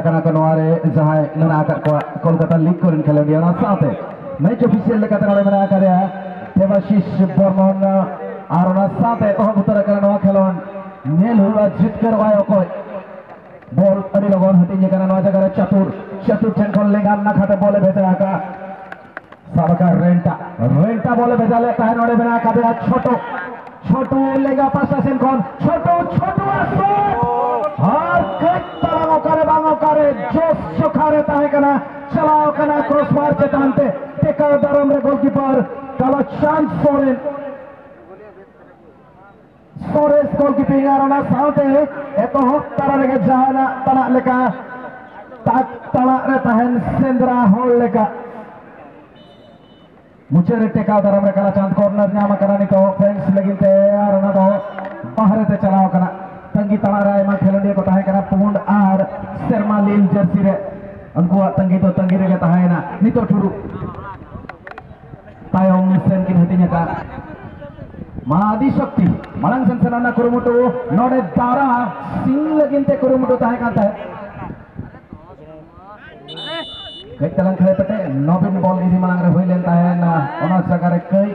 kana ko noare jahai mena akat ko Kolkata League korin khelodiya na saate match official lekate nore mena akare Devashish Bormon arona saate oh butara kana no khelon nel huwa jitkar ayo ko ball adi logon hatinya kana no jagare chatur tenkon lengan na khate bole bheja ka sabaka renta bole bheja le tahe nore mena akade छोटू लेगा पासा सेनकन छोटू आसो और कत्तालांगो करे जोश चोखारे ताहे कना चलाओ कना क्रॉसबार चेतानते टेका दारम रे गोलकीपर कालो चांस सोरेस गोलकीपिंग आरोना साउते एतो हक तारा लेके जाना तना लेका tak tala re tahen sendra hol leka मुझे टेका दारम रे कला चांद कॉर्नर न्यामा करा नितो फ्रेंड्स लेकिन ते आरोना तो बाहर ते चलाओ कना तंगी तला रे मा खेलंडी को ताहे कना पुंड आर शर्मा लील जर्सी रे उनको तंगी रे ताहे ना नितो टुरु तायम सेन की हटिnya का मादी शक्ति malang sensenana kurumutu node dara sing legin te kurumutu tahe kan tahe kay talang khay pate nobin ball ini malang re hoilen tahen ona sagare kay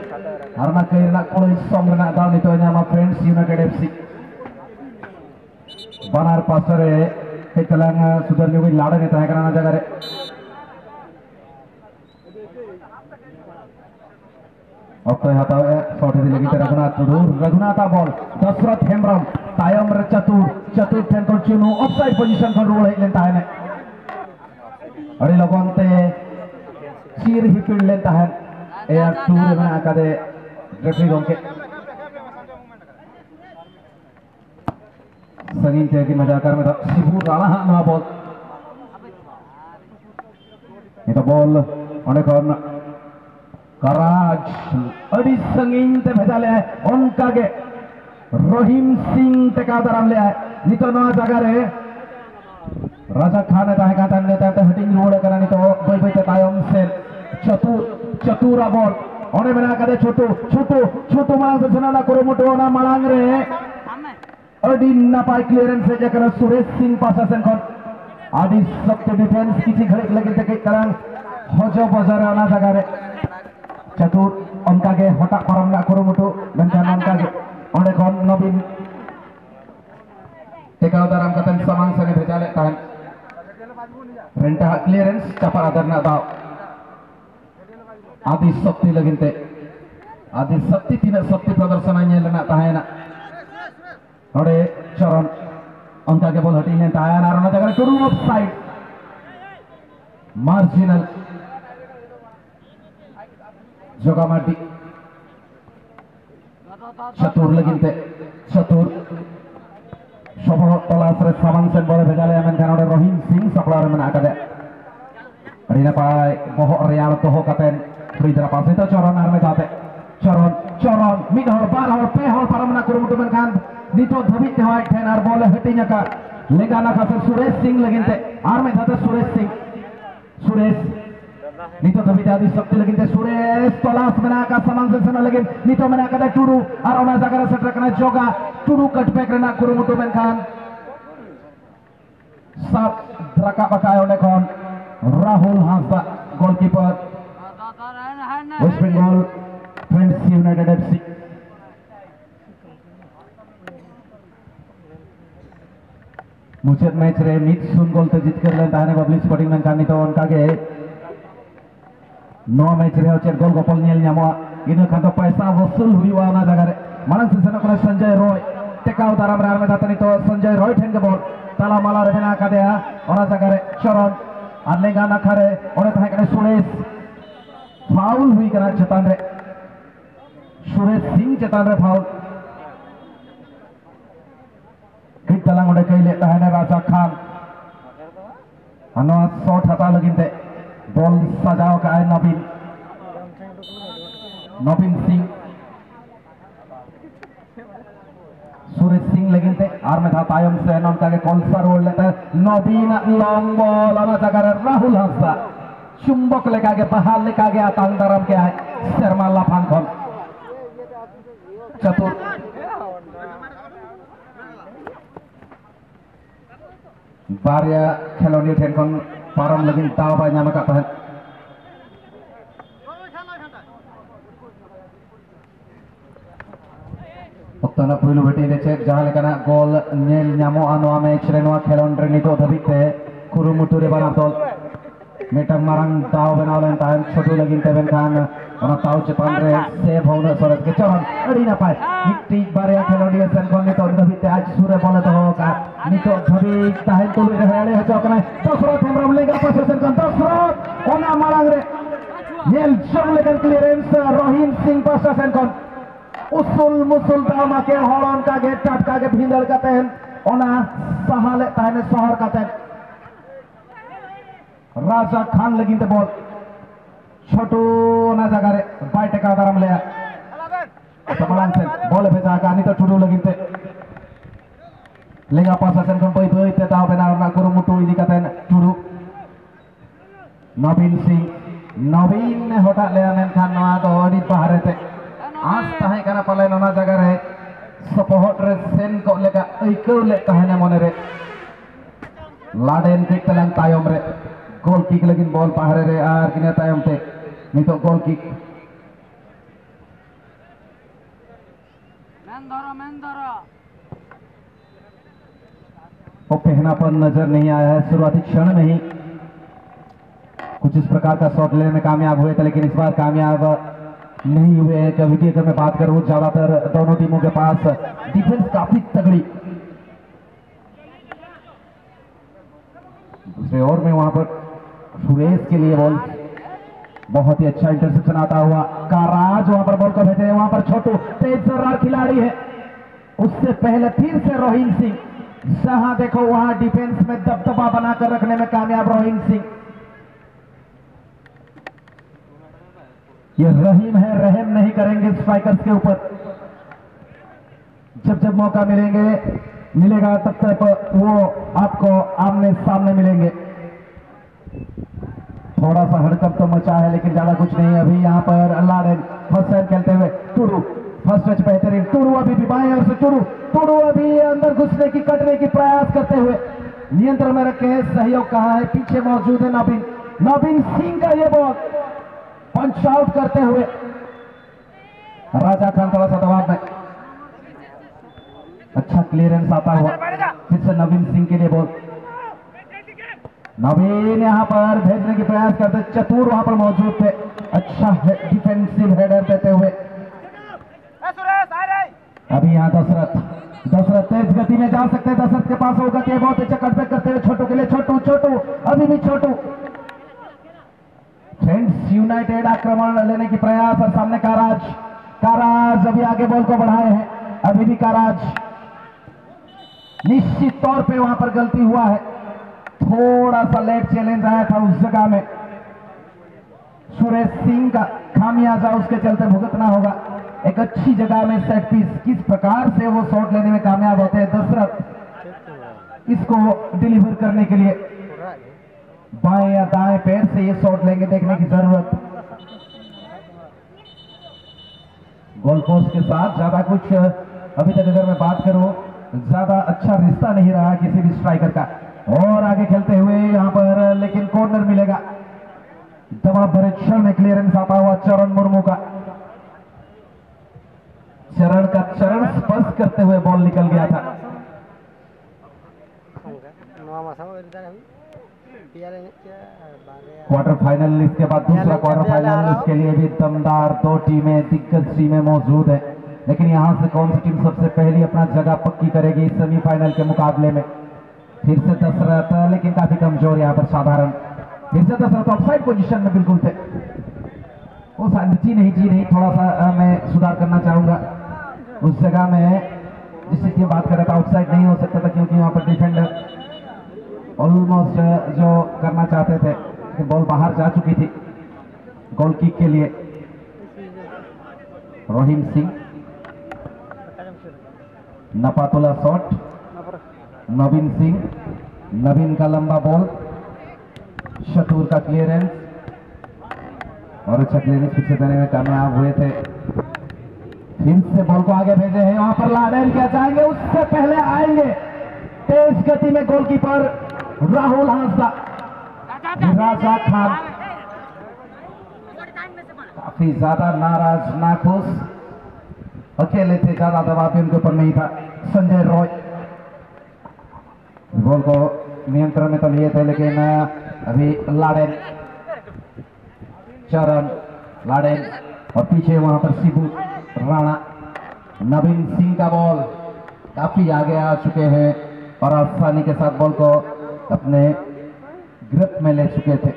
harna kay na kulay song na dal nito nya ma friends United FC banar pasare kay talang sudar ni lada ne tahe kana jagare oke hataw shot di lagi Raghunatha ball Dasrath Hemram tayam re chatur tenkon chunu offside position kon rule hilen tahen अरे लोगों ते चीर ही पीड़ लेता है यार tour में आकर दे रेफरी रोके संगीन थे कि मजाकर में तो शिबू राणा हाँ ना बॉल ये तो बॉल उन्हें कौन कराज अड़ी संगीन ते भेजा ले आए उनका के रोहिम सिंह ते का दराम ले आए निकलना जगह रे राजा खान ताहे का तन्ने ताते हटिंग रोड करनी तो बई तायम से चतुरा बॉल ओने बना करे छोटू मांग से सुना ना कुरुमुटो ना मांग रे अडी ना पाई क्लियरेंस से जकर सुरेश सिंह पासा सेनकन आदि सब डिफेंस किसी घड़े लगे ते करन होजो बाजार आना जगह रे चतुर उनका के हटा परम ना कुरुमुटो मेंखान उनका के ओने कोन नवीन टेका दाराम कतन समांग सने भेजा ले तान रेंटा क्लियरेंस चपर आदरना दाव आदि शक्ति तीन शक्ति प्रदर्शन लेना ताहेना नोडे चरण उनका के बॉल हटिंग ताहेना आरोना जगह टू ऑफ साइड मार्जिनल जोगामाटी चतुर शोभा तलाश रे सामान से बोले भेजाले आमेन कानोडे रोहिम सिंह सप्लायर में आकदे अरिना पाय बोहो रियाल तो हो कतेन फ्रीजरा पासे तो चरण आर में जाते चरण मिड हॉल बार हॉल पे हॉल परमना कुरुमुटु में कान नितो धबित होय ठेन आर बोले हटिnya का लेगाना का सुरेश सिंह लगिनते आर में जाते सुरेश नितो धबित आदि शक्ति लगिनते सुरेश तलाश में का सामान से सना लगिन नितो में आकदे टुरु आर ओना जगह से ट्रकना जोगा टुडू कटबैक रेना कुरुमुटु मेनखान सब रका बकाय ओने कोन Rahul Hansda goalkeeper west Bengal friends united FC मुचेत मैच रे मिड सुन गोल ते जीत कर ले ताने पब्लिक स्पोर्टिंग मेनखान नितो उनका के नो मैच रे होचे गोल गोपल नेल न्यामो इनो खान तो पैसा वसूल हुईवा ना जगह रे मानन से सना कोन संजय रॉय टेकाव दाराम रे आरमे दातनी तो संजय रॉय ठेन के बॉल ताला माला रे बिना का देया ओना जगह रे चरण आलेगा ना खरे ओने ताहे कने सुरेश फाउल हुई करा चेतान रे सुरेश सिंह चेतान रे फाउल किट तलांग ओडे कइले ताहे राजा खान अनो शॉट हटा लगिनते बॉल सजाओ का है नवीन सिंह सुरेश सिंह लेकिन थे आर में था तायम से उनका के कॉल्सर रोड लेते नवीन लॉन्ग बॉल और जगह राहुल हांसदा चुंबक लेका के बाहर लेका गया तांग दाराम के है शर्मा लाफान खन चतुर बारिया खेलोनी ठेन खन पारम लगिन ताव बाय नाम का तहन Oktana puluh beti recek jalan karena gol nyel nyamo anu match renua खेलोन रे नितो धबिते कुरुमुटु रे बनातोल मेटang marang taw benawen tahan छोटू लगिन तेबेन Khan ona taw cepan re save होना सोरत के चरण अड़ी ना पाए निक बारिया खेलोनी सन कोन नितो धबिते आज सूर्य बोले तो होगा नितो धबी ताहन तो रे हेले है चौकना दसरथ हेमरम लेगा पोजीशन कोन दसरथ ओना marang re nyel jong लेगन क्लियरेंस रहीम सिंह पोजीशन कोन उsul musul दामा के हॉर्न का गेट टटका के भिंदल का तहन ओना सहाले ताने शहर का तहन राजा खान लगी ते बॉल छोटू ना जगह रे बाइट का दरम ले समलान से बॉल भेजा का नहीं तो टुडू लगी ते लेगा पास असन कोन पई ते ताव बेना ना कुरुमुटु इदी का तहन टुडू नवीन ने होटा ले मेन खान नवा तो अडी बाहर ते आज ताहे कना पले नोना जगह रे सपोहट रे सेन को लेका ऐकौ ले ताहे मने रे लाडेन किक तलन तायम रे गोल किक लगिन बॉल पाहरे रे आर किने तायम ते नितो गोल किक मैन धरो वो पहना पर नजर नहीं आया है शुरुआती क्षण में ही कुछ इस प्रकार का शॉट लेने में कामयाब हुए थे लेकिन इस बार कामयाब नहीं हुए हैं। कभी अगर मैं बात करूं ज्यादातर दोनों टीमों के पास डिफेंस काफी तगड़ी दूसरे ओवर में वहां पर सुरेश के लिए बॉल बहुत ही अच्छा इंटरसेप्शन आता हुआ काराज वहां पर बॉल को भेजे वहां पर छोटू तेज तर्रार खिलाड़ी है उससे पहले फिर से रोहिन सिंह जहां देखो वहां डिफेंस में दबदबा बनाकर रखने में कामयाब रोहिन सिंह ये रहीम है रहम नहीं करेंगे स्ट्राइकर्स के ऊपर जब जब मौका मिलेगा तब तक वो आपको आमने सामने मिलेंगे थोड़ा सा हड़कंप तो मचा है लेकिन ज्यादा कुछ नहीं अभी यहाँ पर लाडेन फर्स्ट टाइम खेलते हुए टुडू फर्स्ट टच बेहतरीन टुडू अभी भी बाएं ओर से टुडू अभी अंदर घुसने की कटने की प्रयास करते हुए नियंत्रण में रखे सहयोग कहाँ है पीछे मौजूद है नवीन सिंह का ये बॉल पंच आउट करते हुए राजा खान थोड़ा सा दबाव में अच्छा क्लियरेंस आता हुआ फिर से नवीन सिंह के लिए बॉल नवीन यहां पर भेजने की प्रयास करते चतुर वहां पर मौजूद थे अच्छा डिफेंसिव हेडर देते हुए अभी यहां दशरथ तेज गति में जा सकते हैं दशरथ के पास होगा कि बहुत अच्छा कटबैक करते हुए छोटू के लिए छोटू अभी भी छोटू फ्रेंड्स यूनाइटेड आक्रमण लेने की प्रयास और सामने काराज अभी आगे बॉल को बढ़ाए हैं अभी भी काराज निश्चित तौर पे वहां पर गलती हुआ है थोड़ा सा लेट चैलेंज आया था उस जगह में सुरेश सिंह का खामियाजा उसके चलते भुगतना होगा एक अच्छी जगह में सेट पीस किस प्रकार से वो शॉट लेने में कामयाब होते हैं दशरथ इसको डिलीवर करने के लिए बाएं या दाएं पैर से ये शॉट लेंगे देखने की जरूरत गोल पोस्ट के साथ ज्यादा कुछ अभी तक अगर मैं बात करूं ज्यादा अच्छा रिश्ता नहीं रहा किसी भी स्ट्राइकर का और आगे खेलते हुए यहां पर लेकिन कॉर्नर मिलेगा दबाव भरे क्षण में क्लियरेंस आता हुआ चरण मुर्मू का चरण स्पर्श करते हुए बॉल निकल गया था क्वार्टर फाइनल इसके बाद दूसरा क्वार्टर फाइनल इसके लिए भी दमदार दो टीमें दिग्गज टीमें मौजूद है लेकिन यहां से कौन सी टीम सबसे पहली अपना जगह पक्की करेगी इस सेमीफाइनल के मुकाबले में फिर से दशरथ लेकिन काफी कमजोर यहाँ पर साधारण फिर से दशरथ ऑफसाइड पोजीशन में बिल्कुल थे वो जी नहीं थोड़ा सा मैं सुधार करना चाहूंगा उस जगह में जिससे की बात कर रहा था ऑफसाइड नहीं हो सकता था क्योंकि वहां पर डिफेंडर ऑलमोस्ट जो करना चाहते थे कि बॉल बाहर जा चुकी थी गोल किक के लिए रोहिम सिंह नपातुला शॉट नवीन सिंह नवीन का लंबा बॉल शतूर का क्लियरेंस और अच्छा क्लियरेंस पीछे देने में कामयाब हुए थे फिर से बॉल को आगे भेजे हैं वहां पर लाडेन क्या चाहेंगे उससे पहले आएंगे तेज गति में गोलकीपर राहुल हांसदा, राजा खान काफी ज्यादा नाराज नाखुश, अकेले थे, ज्यादा दबाव भी उनके ऊपर नहीं था। संजय रॉय बॉल को नियंत्रण में तो लिए थे, लेकिन अभी लाडेन, चरण, लाडेन और पीछे वहां पर शिबू राणा। नवीन सिंह का बॉल काफी आगे आ चुके हैं और आसानी के साथ बॉल को अपने ग्रिप में ले चुके थे।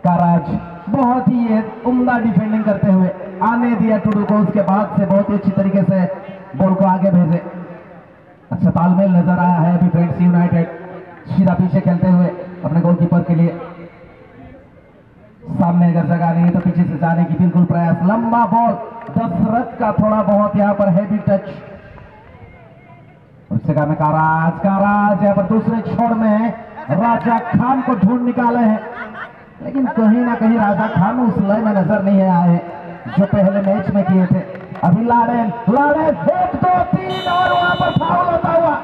काराज बहुत ही उम्दा डिफेंडिंग करते हुए आने दिया टुडू को, उसके बाद से बहुत ही अच्छी तरीके से बॉल को आगे भेजे। अच्छा तालमेल नजर आया है अभी फ्रेंड्स यूनाइटेड सीधा पीछे खेलते हुए अपने गोलकीपर के लिए। सामने अगर जगह नहीं है तो पीछे से जाने की बिल्कुल प्रयास। लंबा बॉल दशरथ का थोड़ा बहुत यहां पर हैवी टच, उससे कहा काराज, काराज यहां पर दूसरे छोर में राजा खान को ढूंढ निकाले हैं, लेकिन कहीं ना कहीं राजा खान उस लय में नजर नहीं आए जो पहले मैच में किए थे। अभी लाडेन, लाडेन 1 2 3 और वहां पर फाउल होता हुआ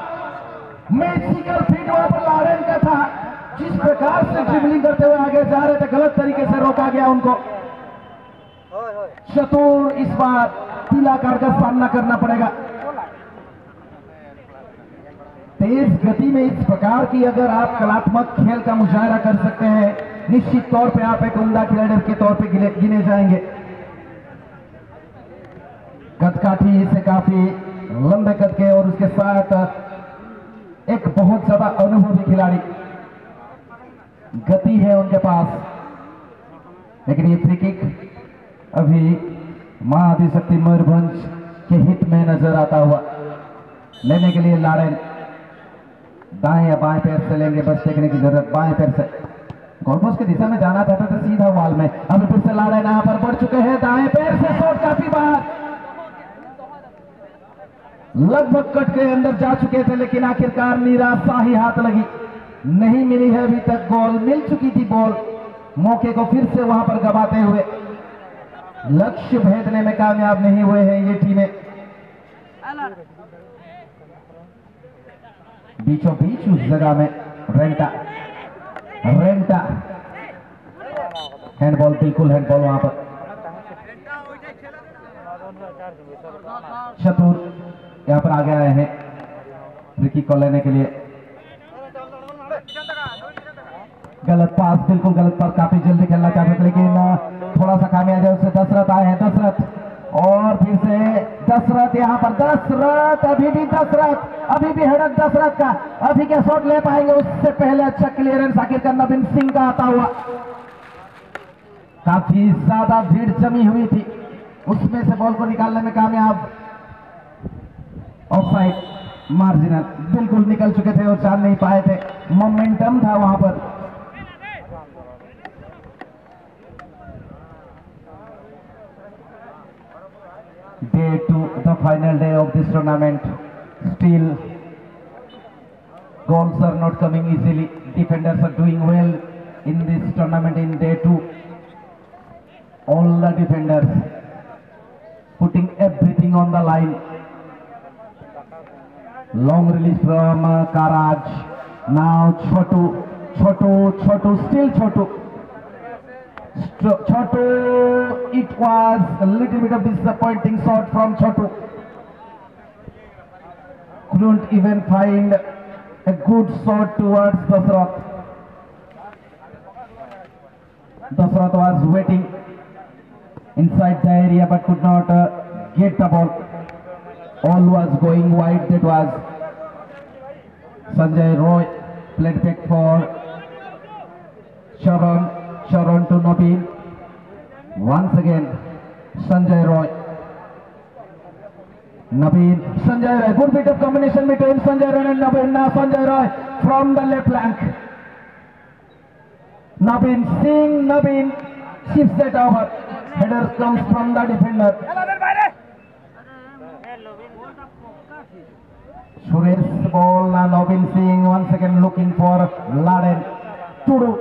मैजिकल फीट वहां पर लाडेन का था। जिस प्रकार से ड्रिबलिंग करते हुए आगे जा रहे थे गलत तरीके से रोका गया उनको। चतुर इस बार पीला कार्ड का सामना करना पड़ेगा। तेज गति में इस प्रकार की अगर आप कलात्मक खेल का मुजाहरा कर सकते हैं, निश्चित तौर पे आप एक उम्दा खिलाड़ी के तौर पे गिने जाएंगे। कदकाठी से काफी लंबे कद के और उसके साथ एक बहुत ज्यादा अनुभवी खिलाड़ी, गति है उनके पास, लेकिन ये फ्री किक अभी मां आदिशक्ति मयूरभंज के हित में नजर आता हुआ। लेने के लिए लाडेन दाएं या बाएं पैर से लेंगे, बस देखने की जरूरत, बाएं पैर से गोलपोस्ट की दिशा में जाना चाहते थे, सीधा वॉल में। अब फिर से लाडेन यहां पर बढ़ चुके हैं, दाएं पैर से शॉट काफी बार लगभग कट के अंदर जा चुके थे, लेकिन आखिरकार निराशा ही हाथ लगी, नहीं मिली है अभी तक गोल। मिल चुकी थी बॉल, मौके को फिर से वहां पर गवाते हुए लक्ष्य भेदने में कामयाब नहीं हुए हैं ये टीमें। बीचों बीच उस जगह में रेंटा, रेंटा हैंडबॉल, बिल्कुल हैंडबॉल वहां पर। चतुर यहां पर आगे आए हैं फ्री किक को लेने के लिए। गलत पास, बिल्कुल गलत पास, काफी जल्दी खेलना चाहते थे लेकिन थोड़ा सा खामियाजा उससे दशरथ आए हैं। दशरथ और फिर से दशरथ यहां पर, दशरथ अभी भी दशरथ, अभी भी हेडक दशरथ का, अभी क्या शॉट ले पाएंगे? उससे पहले अच्छा क्लियरेंस आखिरकार नवीन सिंह का आता हुआ। काफी ज्यादा भीड़ जमी हुई थी, उसमें से बॉल को निकालने में कामयाब। ऑफसाइड, मार्जिनल, बिल्कुल निकल चुके थे और जान नहीं पाए थे, मोमेंटम था वहां पर। Day 2, the final day of this tournament. Still, goals are not coming easily. Defenders are doing well in this tournament in day 2. All the defenders putting everything on the line. Long release from Karaj. Now Chotu, still Chotu. Chotu, it was a little bit of disappointing shot from Chotu. Couldn't even find a good shot towards Dashrath. Dashrath was waiting inside the area but could not get the ball. All was going wide. That was Sanjay Roy, played back for Sharon. Sharon to Nabin. Once again, Sanjay Roy. Nabin, Sanjay Roy. Good bit of combination between Sanjay Roy and Nabin. Now Sanjay Roy from the left flank. Nabin Singh, Nabin shifts that over. Header comes from the defender. Suresh ball. Now Nabin Singh once again looking for Laden. Tudu.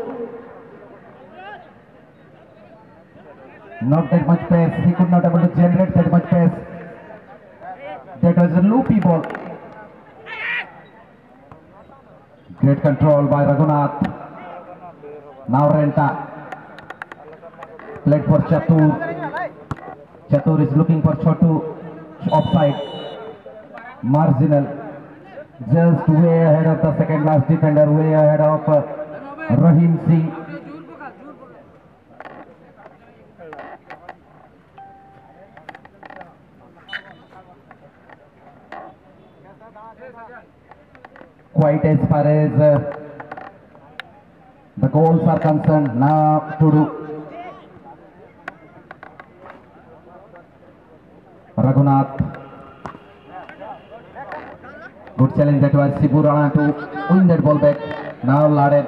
Not that much pace, he could not able to generate that much pace. That was a loopy ball. Great control by Raghunath. Now Renta. Played for Chatur. Chatur is looking for Chotu. Offside. Marginal. Just way ahead of the second last defender. Way ahead of Rahim Singh. Quite as far as the goals are concerned. Now Tudu. Raghunath. Good challenge that was Sibu Rana to win that ball back. Now Laden.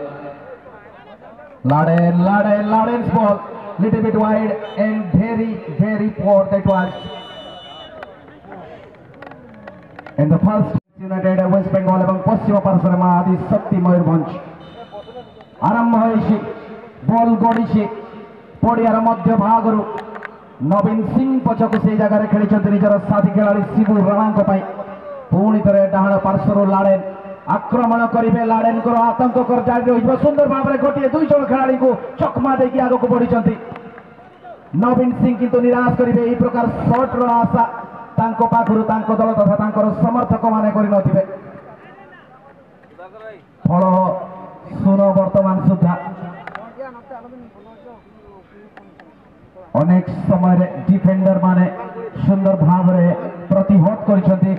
Laden's ball. Little bit wide and very poor that was. In the first United West Bengal এবং পশ্চিম পারসরমা আদি শক্তি ময়ূরভঞ্জ আরম্ভ হয়েছে বল গড়িছে পড়িয়ার মধ্য ভাগରୁ নবীন সিং ପଛକୁ সেই জায়গায় খেলিଛନ୍ତି ନିଜର ସାଥୀ ଖେଳାଳି ଶିବୁ ରାଣାଙ୍କ ପାଇଁ ପୁଣି ଥରେ ଡାହାଣ ପାର୍ଶ୍ୱରୁ ଲାଡେନ ଆକ୍ରମଣ କରିବେ ଲାଡେନଙ୍କର ଆତଙ୍କ କର ଜାରି ରହିବ ସୁନ୍ଦର ଭାବରେ ଗୋଟିଏ ଦୁଇ ଜଣ ଖେଳାଳିଙ୍କୁ ଚକମା ଦେଇକି ଆଗକୁ ବଢିଛନ୍ତି ନବୀନ ସିଂ କିନ୍ତୁ ନିରାଶ କରିବେ ଏହି ପ୍ରକାର ଶଟର ଆଶା ତାଙ୍କ ପାଖରୁ ତାଙ୍କ ଦଳ ତଥା ତାଙ୍କର ସମର୍ଥକ ମାନେ କରିନଥିବେ ଫଳ ଶୂନ ବର୍ତ୍ତମାନ ସୁଦ୍ଧା ଅନେକ ସମୟରେ ଡିଫେଣ୍ଡର ମାନେ ସୁନ୍ଦର ଭାବରେ ପ୍ରତିହତ କରିଛନ୍ତି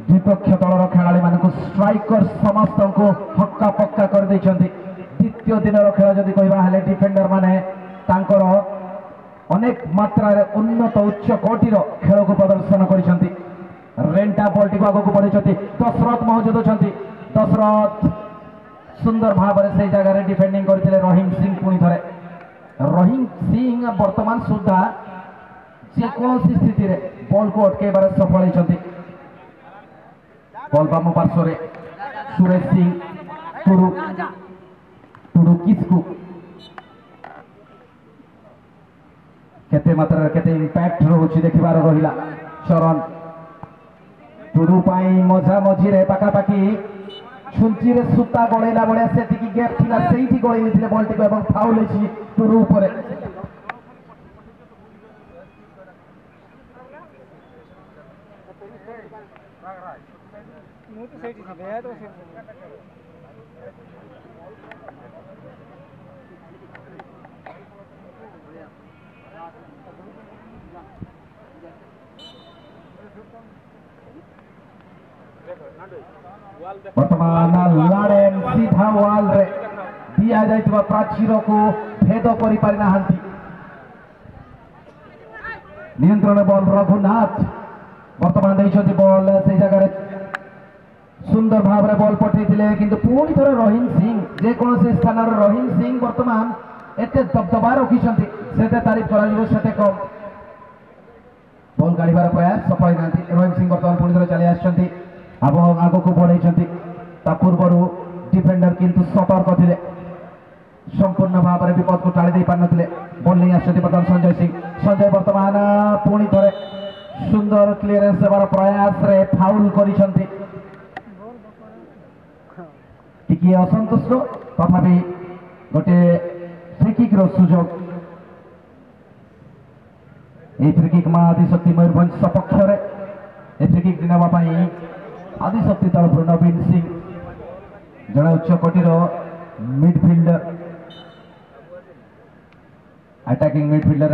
ବିପକ୍ଷ ଦଳର ଖେଳାଳିମାନଙ୍କୁ ଷ୍ଟ୍ରାଇକର ସମସ୍ତଙ୍କୁ ହକ୍କା ପକ୍କା କରିଦେଇଛନ୍ତି ଦ୍ୱିତୀୟ ଦିନର ଖେଳ ଯଦି କହିବା ହେଲେ ଡିଫେଣ୍ଡର ମାନେ ତାଙ୍କର ଅନେକ ମାତ୍ରାରେ ଉନ୍ନତ ଉଚ୍ଚ କୋଟିର ଖେଳକୁ ପ୍ରଦର୍ଶନ କରିଛନ୍ତି ରେଣ୍ଟା ବଲଟିକୁ ଆଗକୁ ବଢିଛନ୍ତି ଦଶରଥ ମହଜୁଦ ଅଛନ୍ତି ଦଶରଥ ସୁନ୍ଦର ଭାବରେ ସେହି ଜାଗାରେ ଡିଫେଣ୍ଡିଂ କରିଥିଲେ ରହିମ ସିଂ ପୁଣି ଥରେ ରହିମ ସିଂ ବର୍ତ୍ତମାନ ସୁଦ୍ଧା ଯେକୌଣସି ସ୍ଥିତିରେ ବଲକୁ ଅଟକାଇବାରେ ସଫଳ ହୋଇଛନ୍ତି ବଲ ବାମ ପାର୍ଶ୍ୱରେ ସୁରେଶ ସିଂ ଟୁଡୁ କିସ୍କୁ केते मात्रा केते इंपैक्ट रोची देखिबार रहिला चरण टुडू पाई मजा मझी रे पाका पाकी छुंची रे सुता गळेला बळे सेति की गैप थिला सेइठी गळेई दिले बॉलटी को एवं फाउल हेछि टुडू ऊपर मु तो सेइठी छी बे तो वर्तमान लाडेन सीधा वाल रे दिया जाइतबा प्राचीर को भेद करि पारि नाहंती नियंत्रण बॉल रघुनाथ वर्तमान दैछथि बॉल से जगह सुंदर भाव रे बॉल पठै दिले किंतु पूरी थरे रहीम सिंह जे कोनसे स्थान रे रहीम सिंह वर्तमान एते दबदबा रखिछथि सेते तारीफ करा जिवो सेते कम बॉल गाड़ीबार प्रयास सफल नांती रहीम सिंह वर्तमान पूरी थरे चली आछथि अब आगो को बढ़ाई पूर्व डिफेंडर किंतु सतर्क थे संपूर्ण भाव में विपद को टाड़ी दे पार नथिले बॉल नहीं आछथि बर्तमान संजय वर्तमान पुणी थे सुंदर क्लियरेंस देवार प्रयास रे फाउल करिसंती टिके असंतुष्ट तथापि गोटे फ्रीकिक रो सुजोग ए फ्रीकिक मा आदिशक्ति मयूरभंज सपक्ष रे ए फ्रीकिक नेबा पई आदिशक्ति तरफ नवीन सिंह जड़े उच्च कोटीर मिडफिल्डर अटैकिंग मिडफिल्डर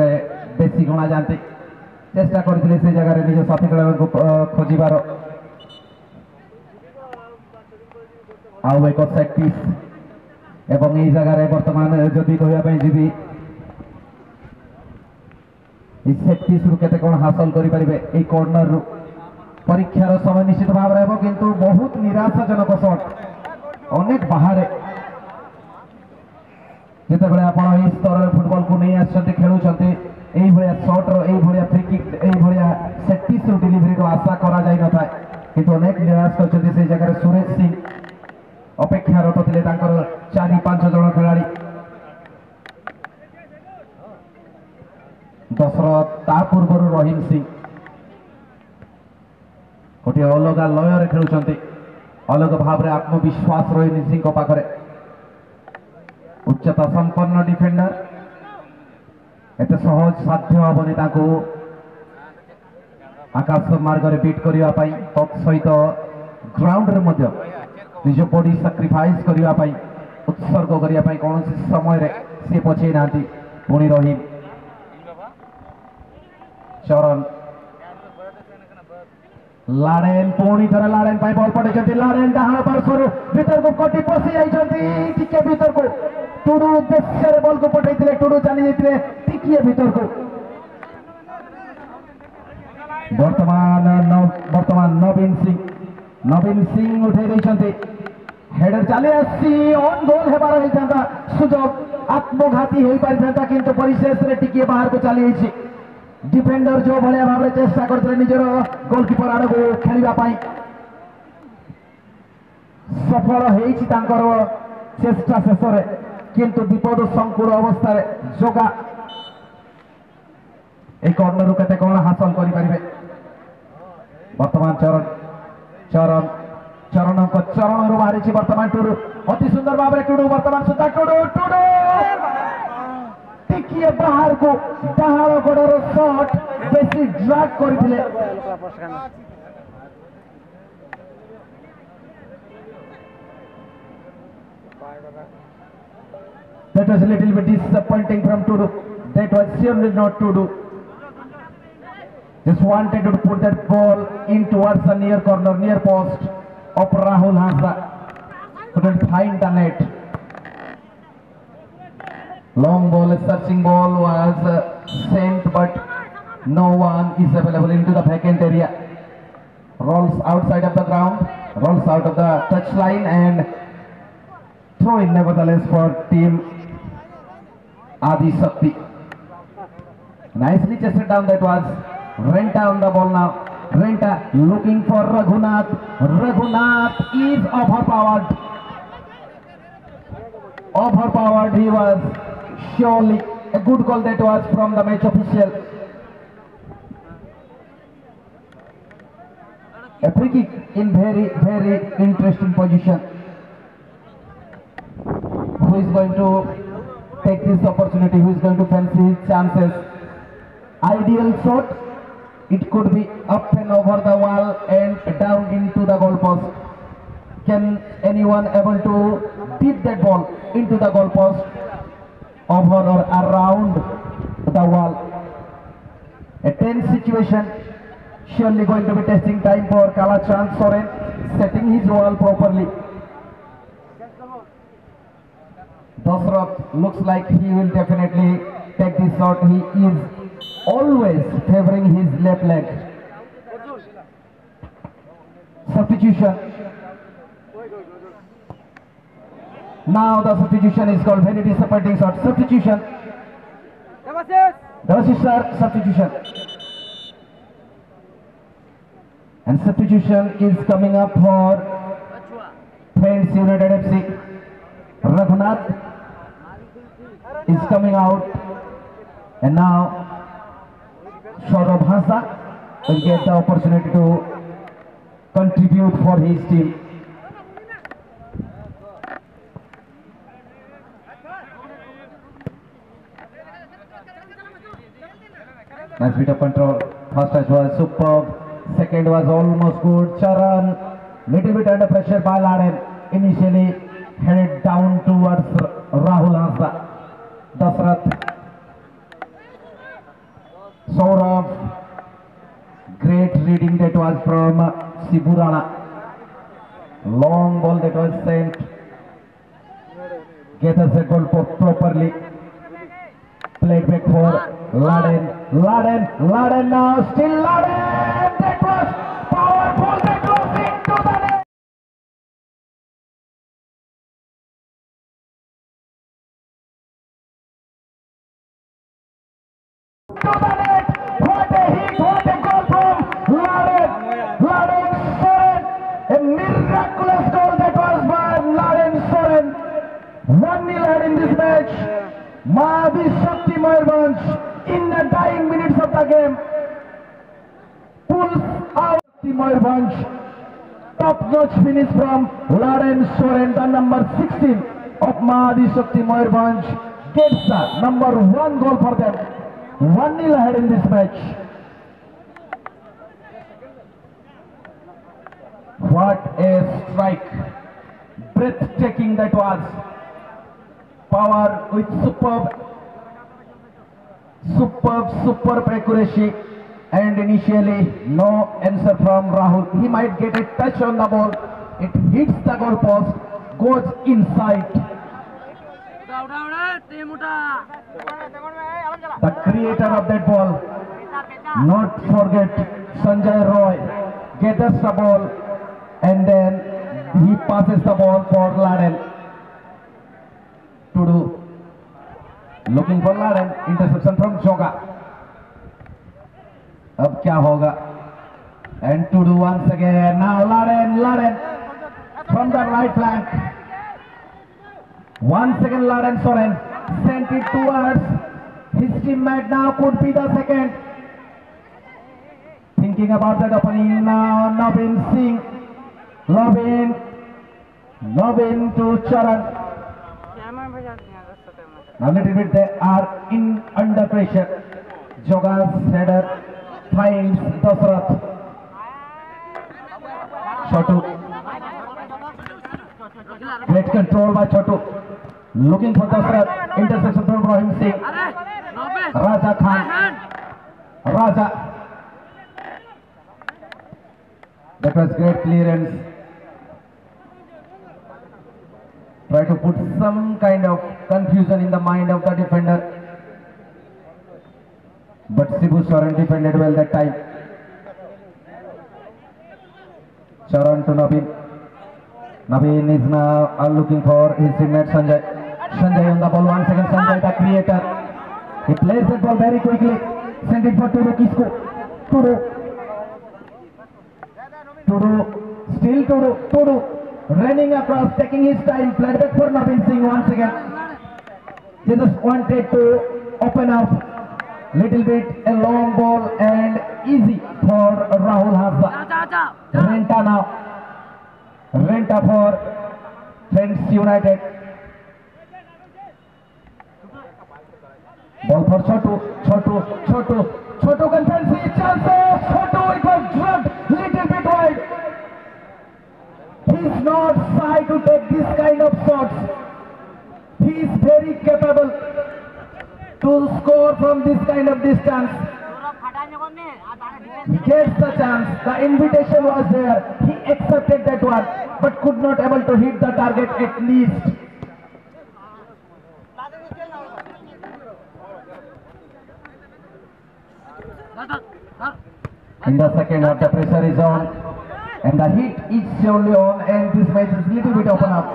बेसी गणा जाती चेष्टा करते से जगह निज साथी खेल को खोजार आउ एक सेट पीस एवं यही जगह बर्तमान जदि कहवाई जी सेट पीस रु केते कोन हासिल करि परिबे ए कॉर्नर रु परीक्षार समय निश्चित भाव रहिबो किंतु बहुत निराशाजनक शॉट अनेक बाहर जिते बेले आपण ए स्तर फुटबॉल को नहीं आछते खेलुछते एई भलिया शॉट रो एई भलिया फ्री किक एई भलिया सेट पीस रो डिलीवरी रो आशा करा जाय न थाए किंतु अनेक निराश करछते से जगह सुरेश सिंह अपेक्षारत थे 4-5 जन खेलाड़ी दशरथ ता पूर्व रहीम सिंह गोटे अलग लयर खेलुंट अलग भाव में आत्मविश्वास रही निजी पाखे उच्चता संपन्न डिफेंडर एत सहज साध्य हेनी आकाश मार्ग में बीट करने तत्सहित ग्राउंड रे मध्य निज बॉडी सैक्रिफाइस करने उत्सर्ग करने कौन समय सी पछे ना पुणी रहीम चरण लाडेन पुणी थर लाडेन बॉल पड़े लाडेन डाहाण पार्श्वर भीतर को कटी पशि जाइए भीतर को टुडू उद्देश्य बॉल को पठाई टुडू चली जाते टिके भीतर को वर्तमान नवीन सिंह उठे हेडर चली आसी ऑन गोल हेबार होता सुजोग आत्मघाती हो पारिथा किंतु परिशेष रे टिके बाहर को चली जाइए डिफेंडर जो भाया भाव में चेष्टा करते निजर गोलकीपर आड़ को खेलवाई सफल हो चेष्टा शेष किंतु विपद संकुल अवस्था जोगा एक कर्णर केते कौन हासिल करें वर्तमान चरण चरण बाहरी वर्तमान टुडू अति सुंदर भाव में टुडू वर्तमान सुधा टुडू टिकिए बाहर को डाहाण गोड़र शॉट बेसी ड्रैग करथिले that was a little bit disappointing from Tudu. That was surely not Tudu. Just wanted to put that ball in towards the near corner, near post of Rahul Hansa. Couldn't find the net. Long ball, searching ball was sent, but no one is available into the vacant area. Rolls outside of the ground, rolls out of the touch line, and throw in nevertheless for team Adi Shakti. Nicely chested down, that was Renta on the ball now. Renta looking for Raghunath. Raghunath is overpowered. He was surely a good goal that was from the match official. A free kick in very interesting position. Who is going to take this opportunity? Who is going to fancy his chances? Ideal shot. It could be up and over the wall and down into the goal post. Can anyone able to tip that ball into the goal post, over or around the wall? A tense situation. Surely going to be testing time for Kalachand Soren, setting his wall properly. Dasrath looks like he will definitely take this shot. He is always favoring his left leg. Substitution. Now the substitution is called very disappointing shot. Substitution. Devashish sir, substitution. And substitution is coming up for Friends United FC. Raghunath is coming out, and now Saurabh Hansa will get the opportunity to contribute for his team. Nice bit of control. First touch was superb. Second was almost good. Charan, little bit under pressure by Laden. Initially headed down towards Rahul Hansa. Dasrath. Saurabh. Great reading that was from Siburana. Long ball that was sent. Get us a goal properly. Played back for Laden. Laden now. Still Laden. That was powerful. That goes into the net. To the net. What a hit. What a goal from Laden. Laden Soren. A miraculous goal that was by Laden Soren. 1-0 ahead in this match. Adi Shakti Mayurbhanj in the dying minutes of the game pulls out the Mayurbhanj top-notch finish from Laden Soren, the number 16 of Mahadi Shakti Mayurbhanj, gets the number 1 goal for them. 1-0 ahead in this match. What a strike! Breathtaking that was. Power with superb accuracy. And initially, no answer from Rahul. He might get a touch on the ball. It hits the goal post, goes inside. The creator of that ball, not forget Sanjay Roy, gathers the ball and then he passes the ball for Laden. Tudu looking for Laden, interception from Joga. अब क्या होगा? And Tudu once again. Now Laden from the right flank. Once again Laden Soren sent it towards his teammate. Now could be the second. Thinking about that opening now. Navin Singh. Navin to Charan. Now little bit they are under pressure. Joga's header finds Dasarath. Chotu. Great control by Chotu. Looking for Dasarath. Interception from Rahim Singh. Raja Khan. Raja. That was great clearance. Try to put some kind of confusion in the mind of the defender. But Sibu Charan defended well that time. Charan to Navin. Navin is now looking for his teammate Sanjay. Sanjay on the ball once again. Sanjay the creator. He plays that ball very quickly. Send it for Tudu Kisko. Tudu. Still Tudu. Running across, taking his time. Played back for Navin Singh once again. They just wanted to open up. Little bit a long ball and easy for Rahul Hazza. Renta now. Renta for Friends United. Ball for Chotu can fancy chances. Chotu, it was drugged little bit wide. He's not shy to take this kind of shots. He is very capable to score from this kind of distance. He gets the chance. The invitation was there. He accepted that one, but could not able to hit the target at least. In the second half, the pressure is on, and the heat is surely on, and this match is little bit open up.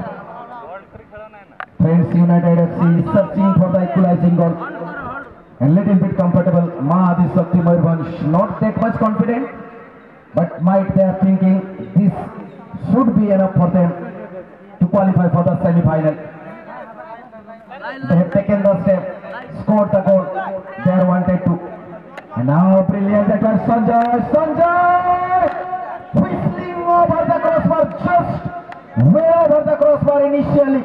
Friends United FC is searching for the equalizing goal. And little bit comfortable. Mahadi Shakti Mayurbhanj not that much confident, but might they are thinking this should be enough for them to qualify for the semi-final. They have taken the step, scored the goal they wanted to. And now brilliant, that was Sanjay whistling over the crossbar, just way over the crossbar initially.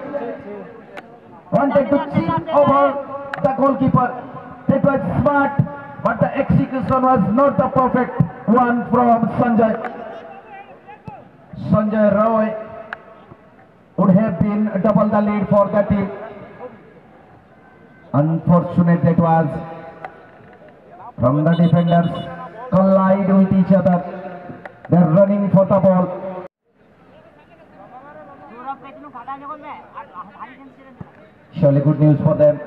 Wanted to chip over the goalkeeper. It was smart, but the execution was not the perfect one from Sanjay. Sanjay Roy would have been double the lead for the team. Unfortunate that was. From the defenders collide with each other. They're running for the ball. Surely good news for them.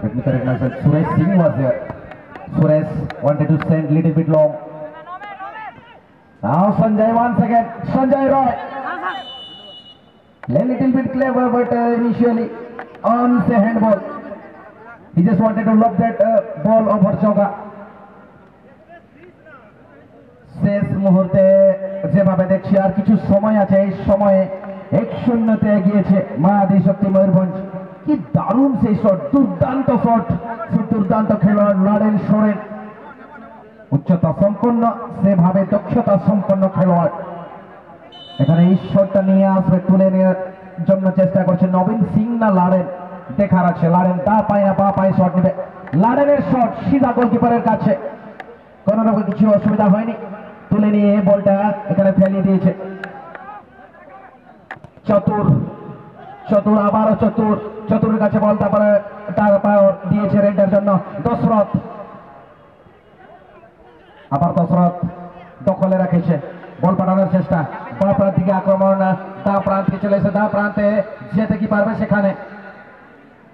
Let me correct myself. Suresh Singh was there. Suresh wanted to send little bit long. Now Sanjay once again. Sanjay Roy. A little bit clever, but initially on the handball. He just wanted to lob that ball over Joga. শেষ মুহূর্তে যেভাবে দেখছি আর কিছু সময় আছে, এই সময়ে 1-0 এগিয়েছে মাহাদি শক্তি ময়ূরভঞ্জ। কি দারুণ সেই শট, দুর্দান্ত শট, সেই দুর্দান্ত খেলোয়াড় লাডেন সোরেন। উচ্চতা সম্পন্ন সেভাবে দক্ষতা সম্পন্ন খেলোয়াড় এখানে এই শটটা নিয়ে আসবে তুলে নেওয়ার জন্য চেষ্টা করছে নবীন সিং না লারেন দেখার আছে লারেন তা পায় না বা পায়ে শট নেবে লারেনের শট সিধা গোলকিপারের কাছে কোন রকম কিছু অসুবিধা হয়নি তুলে নিয়ে বলটা এখানে ফেলিয়ে দিয়েছে চতুর চতুর আবারও চতুর চতুরের কাছে বল তারপরে তার দিয়েছে রেডের জন্য দশরথ আবার দশরথ দখলে রেখেছে বল পাঠানোর চেষ্টা বা প্রান্ত থেকে আক্রমণ দা প্রান্তে চলে এসে দা প্রান্তে যেতে কি পারবে সেখানে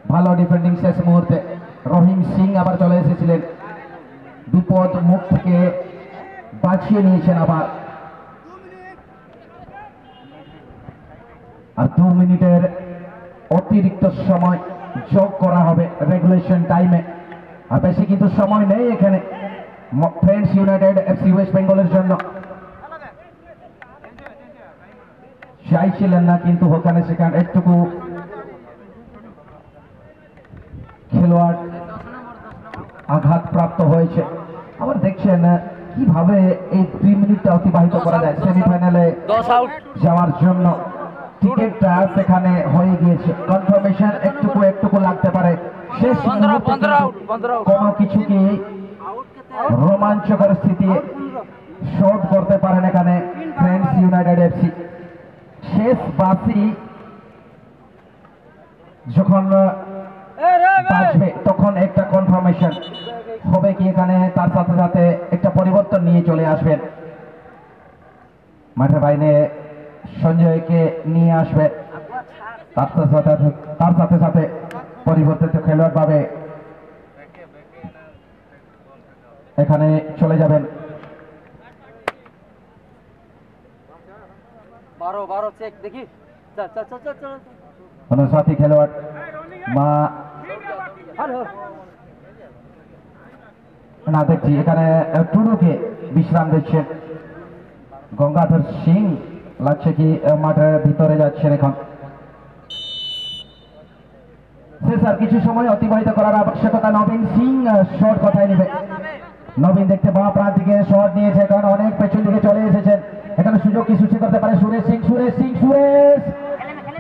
ভালো ডিফেন্ডিং শেষ মুহূর্তে রহিম সিং আবার চলে এসেছিলেন বিপদ মুখ থেকে বাঁচিয়ে নিয়েছেন আবার আর 2 মিনিটের অতিরিক্ত সময় যোগ করা হবে রেগুলেশন টাইমে আর বেশি কিন্তু সময় নেই এখানে ফ্রেন্ডস ইউনাইটেড এফসি ওয়েস্ট বেঙ্গলের জন্য চাইছিলেন না কিন্তু ওখানে সেখানে একটুকু খেলোয়াড় আঘাতপ্রাপ্ত হয়েছে আবার দেখছেন কিভাবে এই 2 মিনিটটা অতিবাহিত করা যায় সেমিফাইনালে যাওয়ার জন্য টিকেটটা সেখানে হয়ে গিয়েছে কনফার্মেশন একটুকু লাগতে পারে শেষ কোনো কিছু কি রোমাঞ্চকর স্থিতি শোধ করতে পারেন এখানে ফ্রেন্ডস ইউনাইটেড এফসি শেষ বাসি যখন বাজবে তখন একটা কনফার্মেশন হবে কি এখানে তার সাথে সাথে একটা পরিবর্তন নিয়ে চলে আসবেন মাঠের বাইরে সঞ্জয়কে নিয়ে আসবে তার সাথে সাথে পরিবর্তিত খেলোয়াড় পাবে এখানে চলে যাবেন সাথী খেলোয়াড় মা না দেখছি এখানে টুডুকে বিশ্রাম দিচ্ছেন গঙ্গাধর সিং লাগছে কি মাঠের ভিতরে যাচ্ছেন এখন শেষ আর কিছু সময় অতিবাহিত করার আবশ্যকতা নবীন সিং শট কথায় নেবে নবীন দেখতে বাঁ প্রান্ত দিকে শট নিয়েছে এখন অনেক পেছন দিকে চলে এসেছেন এখানে সুযোগ কি সৃষ্টি করতে পারে সুরেশ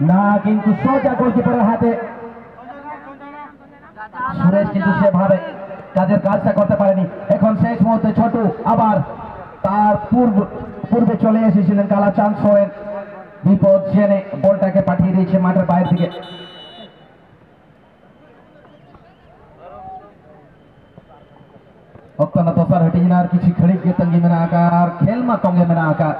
না কিন্তু সোজা গোলকিপারের হাতে সুরেশ কিন্তু সেভাবে কাজটা করতে পারেনি এখন শেষ মুহূর্তে ছোট আবার তার পূর্বে চলে এসেছিলেন কালাচাঁদ সোরেন বিপদ জেনে বলটাকে পাঠিয়ে দিয়েছে মাঠের বাইরে থেকে वक्तना दोसर हटिनार किसी खड़ी के तंगी में आकार खेल मा तंगे में आकार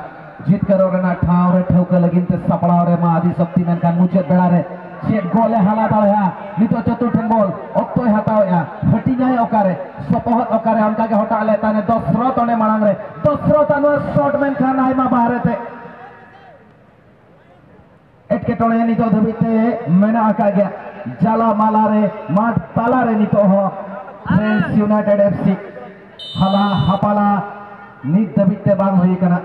जीत कर और ना ठाव रे ठोके लगिन ते सपड़ा रे मा आदि शक्ति में कान मुचे बेड़ा रे से गोले हाला दाया नितो चतुर्थ बॉल ओतो हटाओ या हटी जाए ओकारे सपहत ओकारे उनका के हटा लेता ने दशरथ ने मांग रे दशरथ अनु शॉटमैन खान आई मा बाहर थे एटके टोले नितो धबिते मेना आका गया जाला माला रे माठ ताला रे नितो हो फ्रेंड्स यूनाइटेड एफसी हाला हापाला नित दबिते बांग हुई कना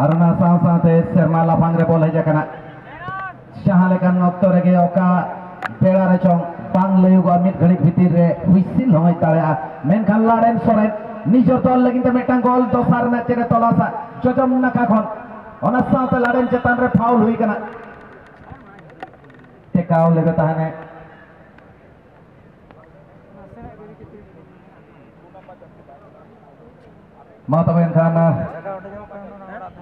अरुणा साथे शर्मा लाफांगरे बोल है कना जहां लेकन ऑक्टो रेगे ओका बेड़ा रे चोंग बांग लयुगा मिट घड़ी भीतर रे हुइसिल होय ताया मेनखान लाडेन सोरेन निजर दल लगिन ते मेटांग गोल दोसार मैच रे तलासा जजम नाका खन ओना साथे लाडेन चेतान रे फाउल हुई कना टेकाव लेबे ताहने मातबेन खान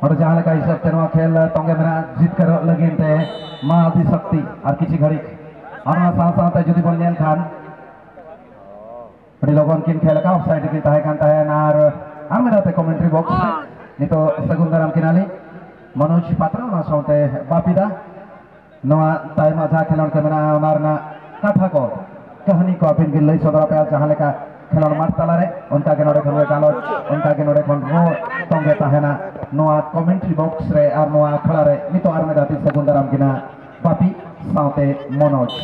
और जहां लेका हिसाब तेनवा खेल तंगे मेना जीत कर लगिन ते मा आदि शक्ति और किसी घड़ी और साथ जुदी बोल नेल खान बड़ी लोगों किन खेल का ऑफसाइड की ताहे कांता है नार आर मेरा ते कमेंट्री बॉक्स नि तो सगुंदराम किनाली मनोज पात्र ना साथे बापीदा नवा ताई माझा खेलन के मेना नारना कथा को कहानी को अपिन गिल लई सदरा पे जहां लेका खेलन माठ तालारे उनका के नोडे खन गालो उनका के नोडे खन रो तंगे ताहेना नोआ कमेंट्री बॉक्स रे आर नोआ खला रे नि तो आर मेरा ते सगुंदराम किना बापी साथे मनोज